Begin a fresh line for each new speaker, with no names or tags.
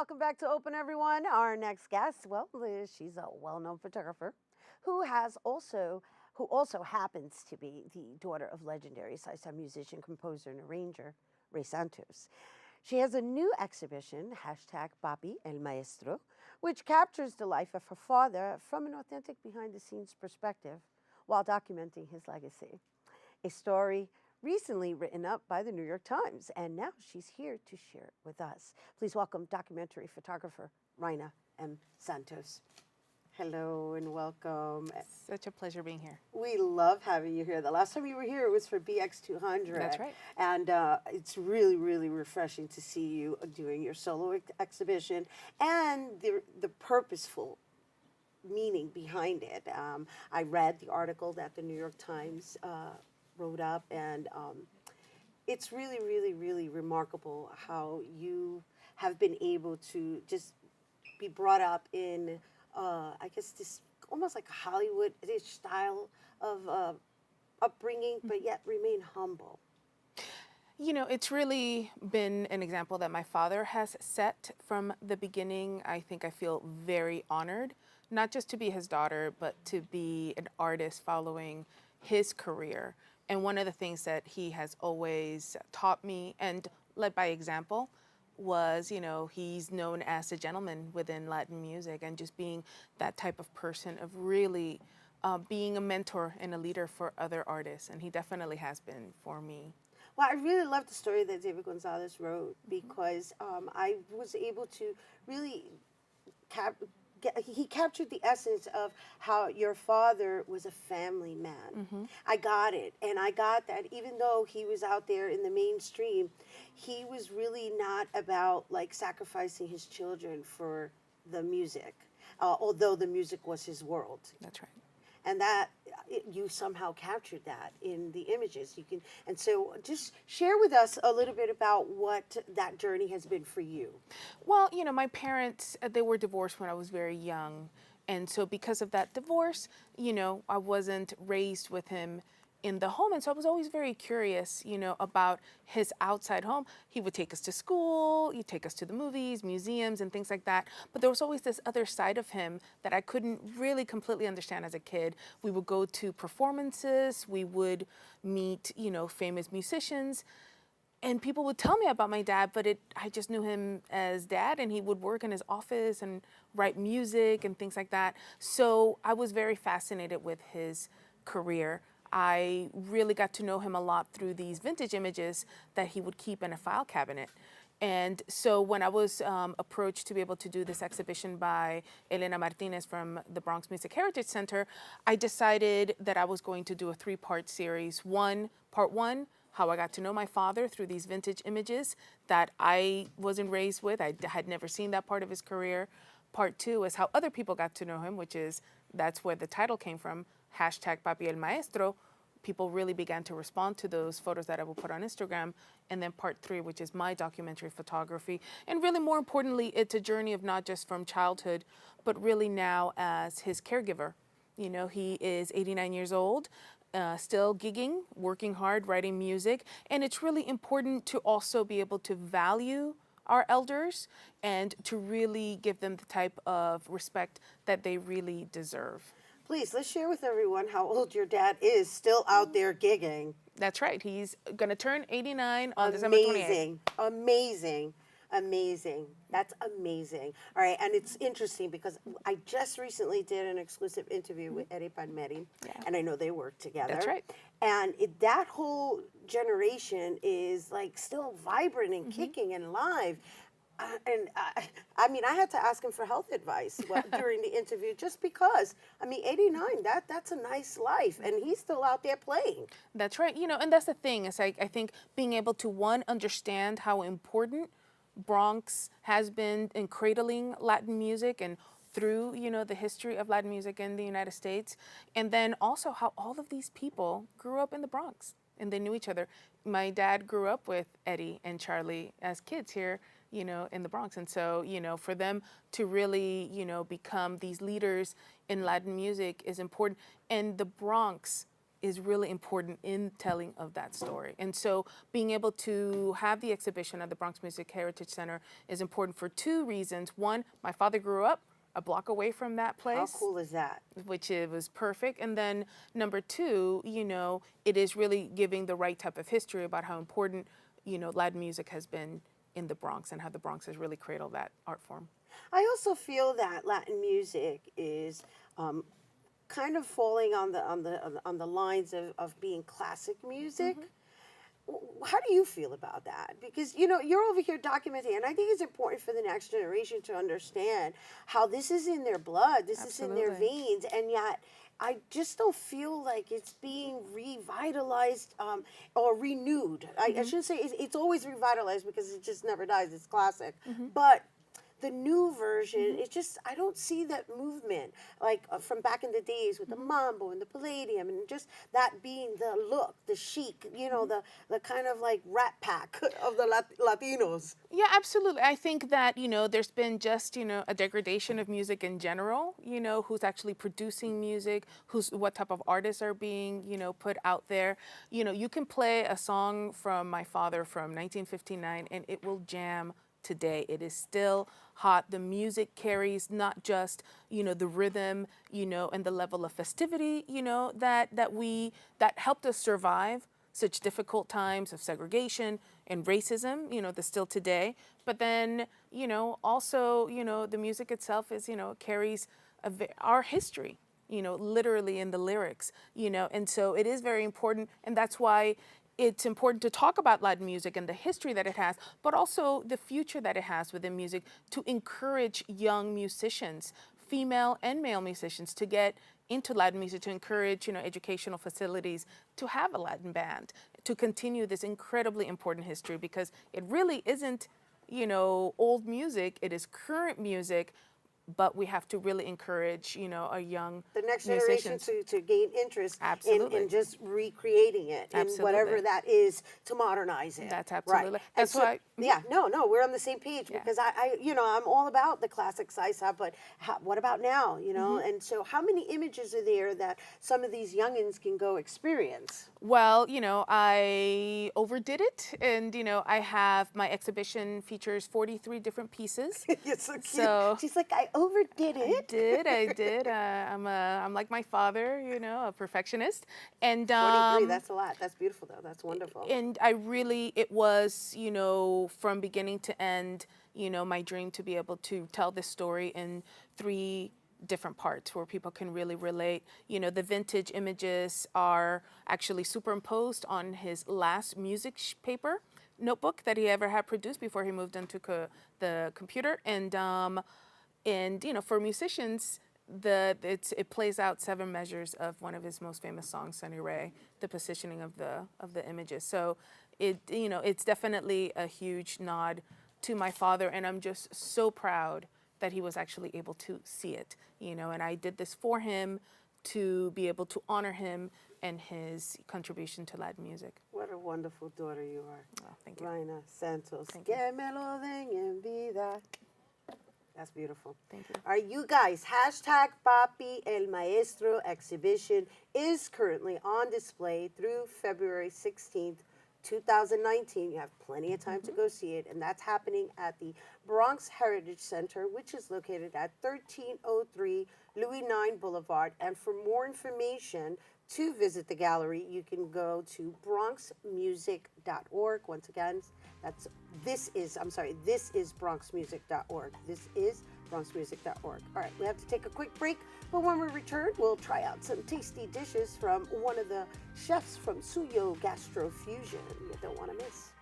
Welcome back to Open, everyone. Our next guest, well, she's a well-known photographer who also happens to be the daughter of legendary salsa musician, composer, and arranger Ray Santos. She has a new exhibition, hashtag papielmaestro, which captures the life of her father from an authentic behind-the-scenes perspective while documenting his legacy. A story recently written up by the New York Times, and now she's here to share it with us. Please welcome documentary photographer Rhina Santos. Hello and welcome.
Such a pleasure being here.
We love having you here. The last time you were here, it was for BX200.
That's right.
And it's really, really refreshing to see you doing your solo exhibition and the purposeful meaning behind it. I read the article that the New York Times wrote up, and it's really, really, really remarkable how you have been able to just be brought up in, I guess, this almost like a Hollywood-ish style of upbringing, but yet remain humble.
You know, it's really been an example that my father has set from the beginning. I think I feel very honored, not just to be his daughter, but to be an artist following his career. And one of the things that he has always taught me and led by example was, you know, he's known as a gentleman within Latin music, and just being that type of person of really being a mentor and a leader for other artists. And he definitely has been for me.
Well, I really love the story that David Gonzalez wrote, because I was able to really he captured the essence of how your father was a family man. I got it. And I got that even though he was out there in the mainstream, he was really not about like sacrificing his children for the music, although the music was his world.
That's right.
And that you somehow captured that in the images. You can, and so just share with us a little bit about what that journey has been for you.
Well, you know, my parents, they were divorced when I was very young. And so because of that divorce, you know, I wasn't raised with him in the home. And so I was always very curious, you know, about his outside home. He would take us to school, he'd take us to the movies, museums, and things like that. But there was always this other side of him that I couldn't really completely understand as a kid. We would go to performances, we would meet, you know, famous musicians. And people would tell me about my dad, but I just knew him as dad, and he would work in his office and write music and things like that. So I was very fascinated with his career. I really got to know him a lot through these vintage images that he would keep in a file cabinet. And so when I was approached to be able to do this exhibition by Elena Martinez from the Bronx Music Heritage Center, I decided that I was going to do a 3-part series. Part one, how I got to know my father through these vintage images that I wasn't raised with. I had never seen that part of his career. Part 2 is how other people got to know him, that's where the title came from, hashtag papielmaestro. People really began to respond to those photos that I will put on Instagram. And then part 3, which is my documentary photography. And really more importantly, it's a journey of not just from childhood, but really now as his caregiver. You know, he is 89 years old, still gigging, working hard, writing music. And it's really important to also be able to value our elders and to really give them the type of respect that they really deserve.
Please, let's share with everyone how old your dad is, still out there gigging.
That's right. He's going to turn 89 on December 28th.
Amazing, amazing, amazing. That's amazing. All right, and it's interesting because I just recently did an exclusive interview with Eddie Palmieri, and I know they work together.
That's right.
And that whole generation is like still vibrant and kicking and live. I mean, I had to ask him for health advice during the interview just because, I mean, 89, that's a nice life, and he's still out there playing.
That's right. You know, and that's the thing. Is I think being able to, one, understand how important Bronx has been in cradling Latin music and through, you know, the history of Latin music in the United States, and then also how all of these people grew up in the Bronx and they knew each other. My dad grew up with Eddie and Charlie as kids here, you know, in the Bronx. And so, you know, for them to really, you know, become these leaders in Latin music is important. And the Bronx is really important in telling of that story. And so being able to have the exhibition at the Bronx Music Heritage Center is important for two reasons. One, my father grew up a block away from that place.
How cool is that?
Which it was perfect. And then number two, it is really giving the right type of history about how important, Latin music has been in the Bronx and how the Bronx has really cradled that art form.
I also feel that Latin music is kind of falling on the lines of being classic music. How do you feel about that? Because you're over here documenting, and I think it's important for the next generation to understand how this is in their blood, this is in their veins, and yet I just don't feel like it's being revitalized or renewed. I shouldn't say it's always revitalized because it just never dies. It's classic, but the new version, it's just, I don't see that movement like from back in the days with the mambo and the palladium, and just that being the look, the chic, the kind of like rat pack of the Latinos.
Yeah, absolutely. I think that, there's been just, a degradation of music in general, who's actually producing music, what type of artists are being, put out there. You can play a song from my father from 1959 and it will jam today. It is still hot. The music carries not just, the rhythm, and the level of festivity, that helped us survive such difficult times of segregation and racism, that's still today. But then, also, the music itself is, carries our history, literally in the lyrics, and so it is very important. And that's why it's important to talk about Latin music and the history that it has, but also the future that it has within music, to encourage young musicians, female and male musicians, to get into Latin music, to encourage, educational facilities to have a Latin band, to continue this incredibly important history, because it really isn't, old music, it is current music. But we have to really encourage, a young
the next generation to gain interest in just recreating it, in whatever that is, to modernize it.
That's absolutely.
Right.
That's why.
Yeah, no, we're on the same page, because I'm all about the classic salsa, but what about now, And so how many images are there that some of these youngins can go experience?
Well, I overdid it, and, I have, my exhibition features 43 different pieces.
You're so cute. So she's like, I overdid it.
I did. I'm like my father, a perfectionist. And
43, that's a lot. That's beautiful, though. That's wonderful.
And it was, from beginning to end, my dream to be able to tell this story in 3 different parts where people can really relate. The vintage images are actually superimposed on his last music paper notebook that he ever had produced before he moved into the computer. And for musicians, it plays out 7 measures of one of his most famous songs, Sunny Ray, the positioning of the images. So it's definitely a huge nod to my father, and I'm just so proud that he was actually able to see it, and I did this for him to be able to honor him and his contribution to Latin music.
What a wonderful daughter you are.
Oh, thank you.
Rhina Santos.
Thank you.
Que me lo den en vida. That's beautiful.
Thank you.
All right, you guys, #papielmaestro exhibition is currently on display through February 16th, 2019. You have plenty of time to go see it, and that's happening at the Bronx Heritage Center, which is located at 1303 Louis 9 Boulevard. And for more information to visit the gallery, you can go to bronxmusic.org. Once again, this is bronxmusic.org. This is bronxmusic.org. All right, we have to take a quick break, but when we return, we'll try out some tasty dishes from one of the chefs from Suyo Gastro Fusion. You don't want to miss.